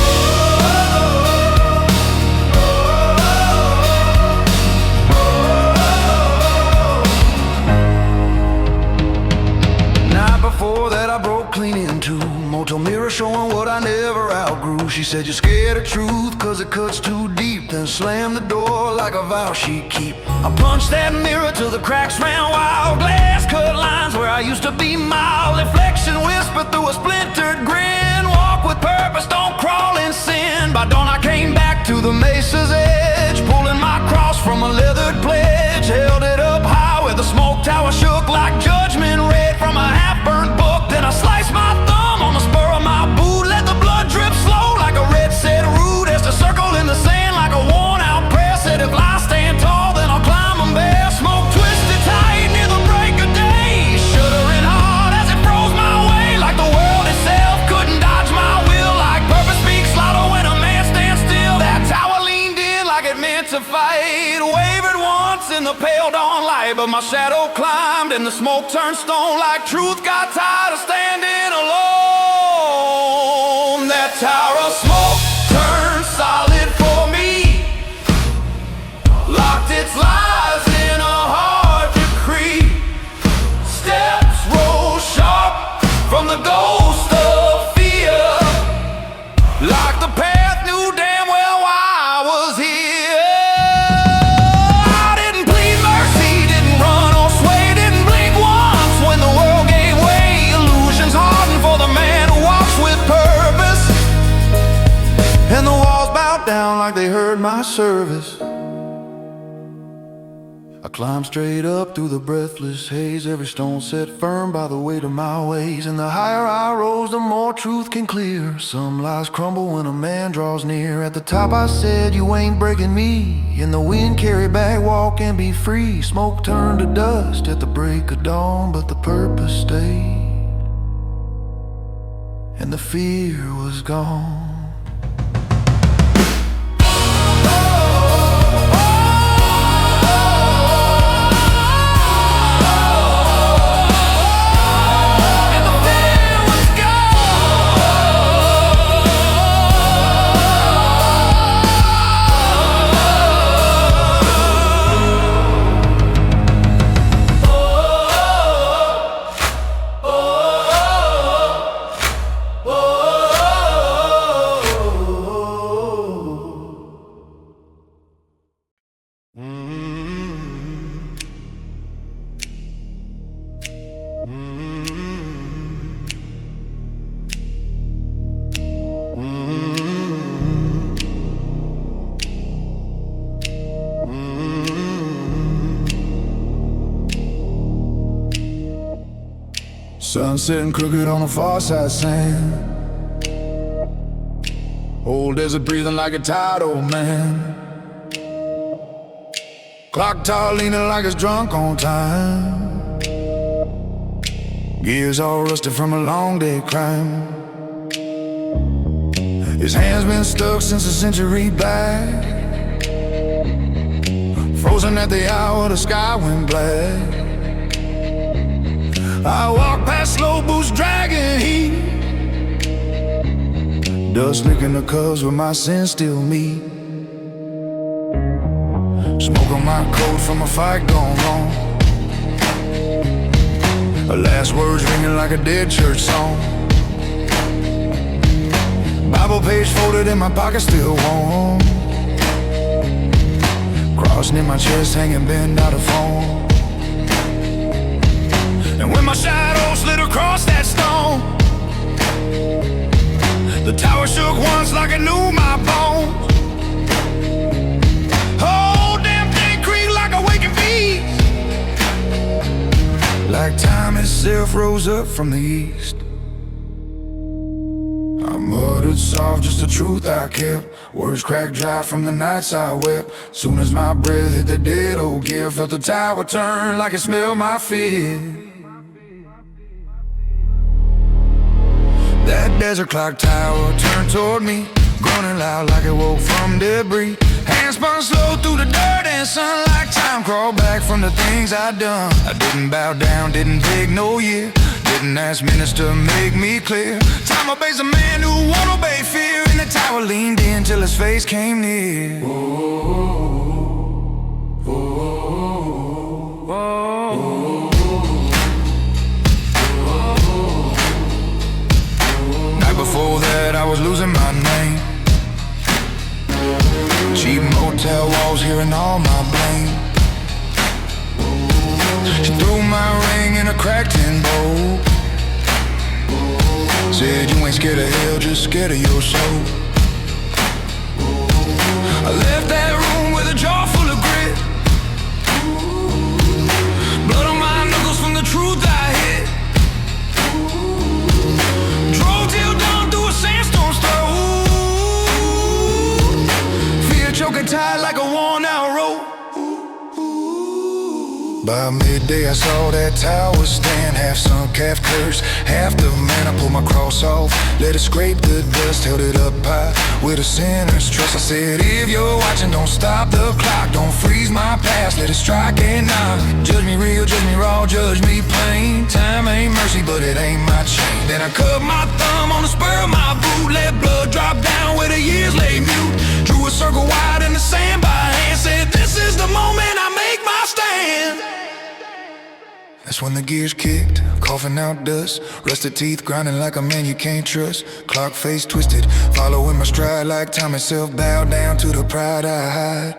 Night before that I broke clean into motel mirror showing what I never outgrew. She said you're scared of truth cause it cuts too deep, then slammed the door like a vow she'd keep. I punched that mirror till the cracks ran wild. Glass cut lines where I used to be mild. Reflection whispered through a splintered grin. Walk with purpose, don't crawl in sin. By dawn I came back to the mesa's edge, pulling my cross from a leathered pledge. Held it up high where the smoke tower shook like judgment read from a half-burnt book. Then I sliced my thumb on the spur of my boot. Let the blood drip slow like a red set root. As to circle in the sand like a worn-out prayer. Said if lies stand tall then I'll climb them bare. Smoke twisted tight near the break of day, shuddering hard as it froze my way. Like the world itself couldn't dodge my will. Like purpose speaks louder when a man stands still. That tower leaned in like it meant to fight. Wavered once in the pale dawn light, but my shadow climbed and the smoke turned stone. Like truth got tired of standing alone. That tower of smoke turned solid for me. Locked its lies in a hard decree. Steps roll sharp from the ghost of fear. Like the path knew damn well why I was here. I didn't plead mercy, didn't run or sway, didn't blink once when the world gave way. Illusions hardened for the man who walks with purpose, and the walls bowed down like they heard my service. I Climb straight up through the breathless haze, every stone set firm by the weight of my ways. And the higher I rose, the more truth came clear. Some lies crumble when a man draws near. At the top I said, you ain't breaking me. In the wind, carry back, walk and be free. Smoke turned to dust at the break of dawn, but the purpose stayed, and the fear was gone. Sun sitting crooked on the far side sand. Old desert breathing like a tired old man. Clocktower leaning like it's drunk on time. Gears all rusted from a long day crime. His hand's been stuck since a century back. Frozen at the hour the sky went black. I walk past slow boots dragging heat, dust licking the cups where my sins still meet. Smoke on my coat from a fight gone wrong. The last words ringing like a dead church song. Bible page folded in my pocket still warm. Cross near my chest hanging bent out of foam. And when my shadow slid across that stone, the tower shook once like it knew my bones. Whole damn thing creaked like a waking beast, like time itself rose up from the east. I muttered soft, just the truth I kept. Words cracked dry from the nights I wept. Soon as my breath hit the dead old gear, felt the tower turn like it smelled my fear. That desert clock tower turned toward me, groaning loud like it woke from debris. Hands spun slow through the dirt and sun like time crawled back from the things I'd done. I didn't bow down, didn't beg no year, didn't ask minister make me clear. Time obeys a man who won't obey fear, and the tower leaned in till his face came near. Before that I was losing my name. Cheap motel walls hearing all my blame. She threw my ring in a cracked tin bowl. Said you ain't scared of hell, just scared of your soul. I left that room with a jaw full of grit, blood on my knuckles from the truth I hit. Drove till dawn through a sandstorm's throat, fear choking tight like a worn out rope. By midday I saw that tower stand, half sunk, half cursed, half the man. I pulled my cross off, let it scrape the dust, held it up high with a sinner's trust. I said, if you're watching, don't stop the clock, don't freeze my past, let it strike and knock. Judge me real, judge me raw, judge me plain. Time ain't mercy, but it ain't my chain. Then I cut my thumb on the spur of my boot, let blood drop down where the years lay mute. Drew a circle wide in the sand by hand, said, this is the moment I make my stand. That's when the gears kicked, coughing out dust, rusted teeth grinding like a man you can't trust. Clock face twisted, following my stride like time itself, bowed down to the pride I hide.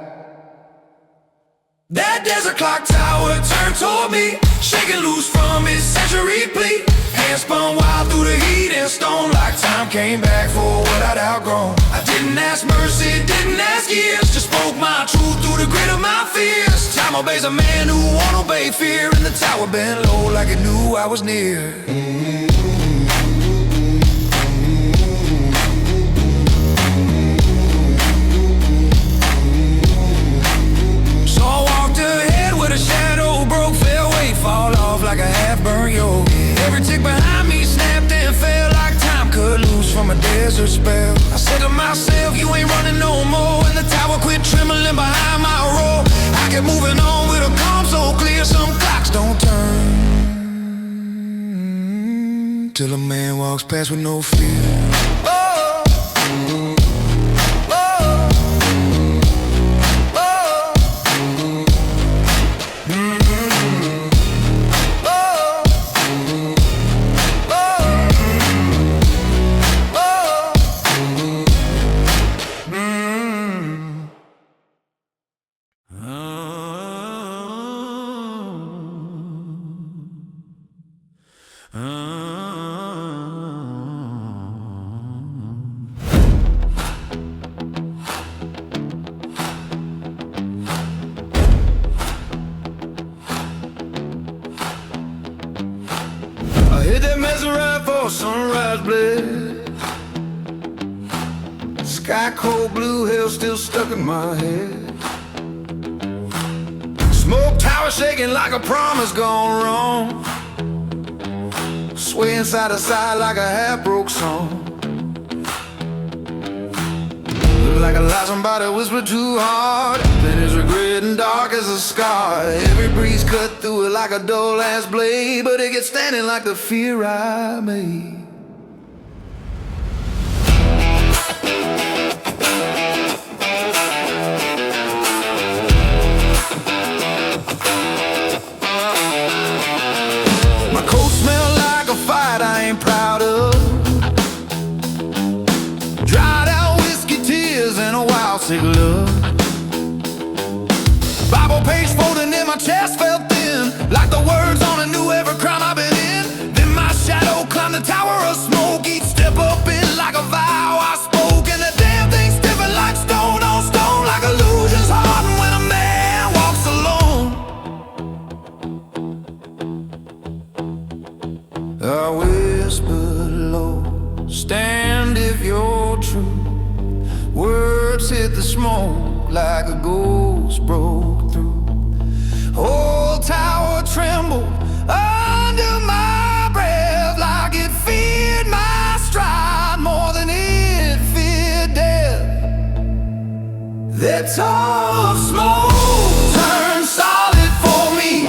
That desert clock tower turned toward me, shaking loose from its century plea. Hands and spun wild through the heat and stone. Like time came back for what I'd outgrown. I didn't ask mercy, didn't ask years, just spoke my truth through the grit of my fears. Time obeys a man who won't obey fear, and the tower bent low like it knew I was near. So I walked ahead with a shadow, broke, fell away, fall off like a half-burnt yoke. Every tick behind me snapped and fell like time cut loose from a desert spell. I said to myself, you ain't running no more, and the tower quit trembling behind my roar. I kept moving on with a calm so clear, some clocks don't turn till a man walks past with no fear. I hit that Maserati for sunrise blade. Sky cold blue hell still stuck in my head. Smoke tower shaking like a promise gone wrong. Swaying side to side like a half-broke song. Look like a lie somebody whispered too hard. Then it's regret and dark as a scar. Every breeze cut through it like a dull-ass blade, but it gets standing like the fear I made. My coat smell like a fight I ain't proud of. Dried out whiskey tears and a wild sick love. Bible page folding in my chest felt thin, like the words on a new every crime I've been in. Then my shadow climbed the tower of smoke. Each step up in like a vow I spoke, and the damn thing stiffened like stone on stone, like illusions harden when a man walks alone. I whispered low, stand if you're true. Words hit the smoke like a ghost broke through. Whole tower trembled under my breath, like it feared my stride more than it feared death. That tall of smoke turned solid for me,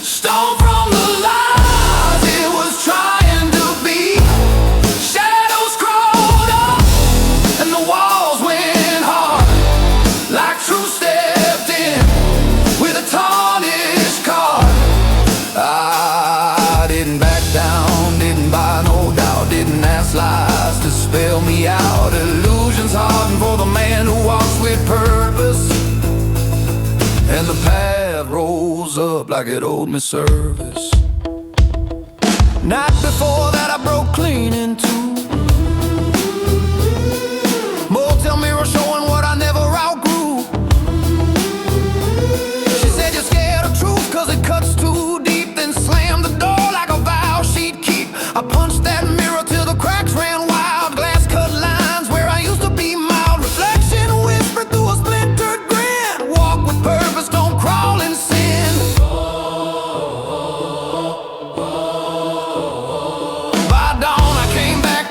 stone from the lies it was trying to be. Shadows crawled up and the walls went hard, like truth stepped in with a tarnished card. I didn't back down, didn't buy no doubt, didn't ask lies to spell me out. Illusions harden for the man who walks with purpose, and the path rolls up like it owed me service. Night before that I broke clean in two. Motel mirror showing what I never outgrew. She said you're scared of truth cause it cuts too deep, then slammed the door like a vow she'd keep. I punched that mirror till the cracks ran wild. Glass cut lines where I used to be mild. Reflection whispered through a splintered grin. Walk with purpose, don't crawl in sin. By dawn I came back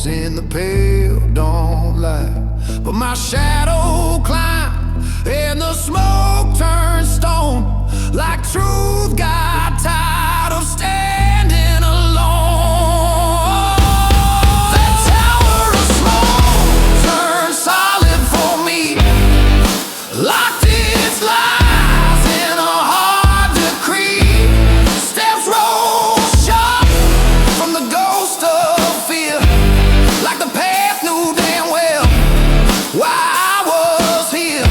walks in the pale dawn light. But my shadow climbed and the smoke turned stone. Like truth got tired of standing alone. That tower of smoke turned solid for me. Locked its lies in a hard decree. Steps roll sharp from the ghost of fear. Like the path knew damn well why I was here.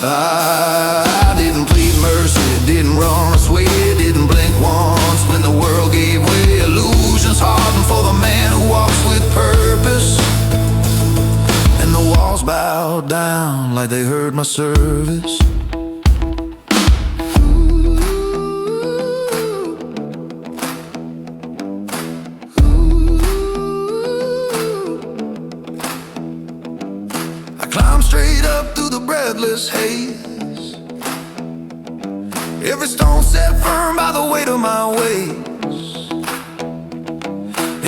I didn't plead mercy, didn't run away, didn't blink once when the world gave way. Illusions hardened for the man who walks with purpose. And the walls bowed down like they heard my service. I climbed straight up through the breathless haze. Every stone set firm by the weight of my ways.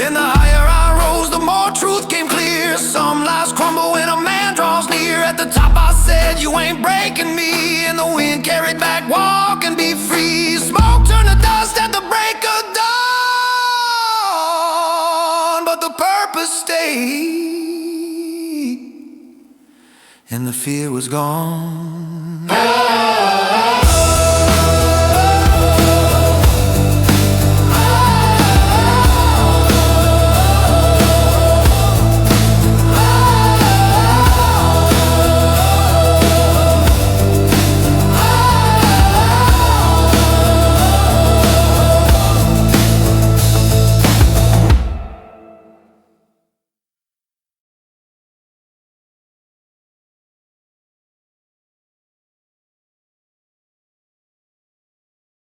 And the higher I rose, the more truth came clear. Some lies crumble when a man draws near. At the top I said, you ain't breaking me. And the wind carried back, walk and be free. Smoke turned to dust at the break of dawn. But the purpose stayed, and the fear was gone.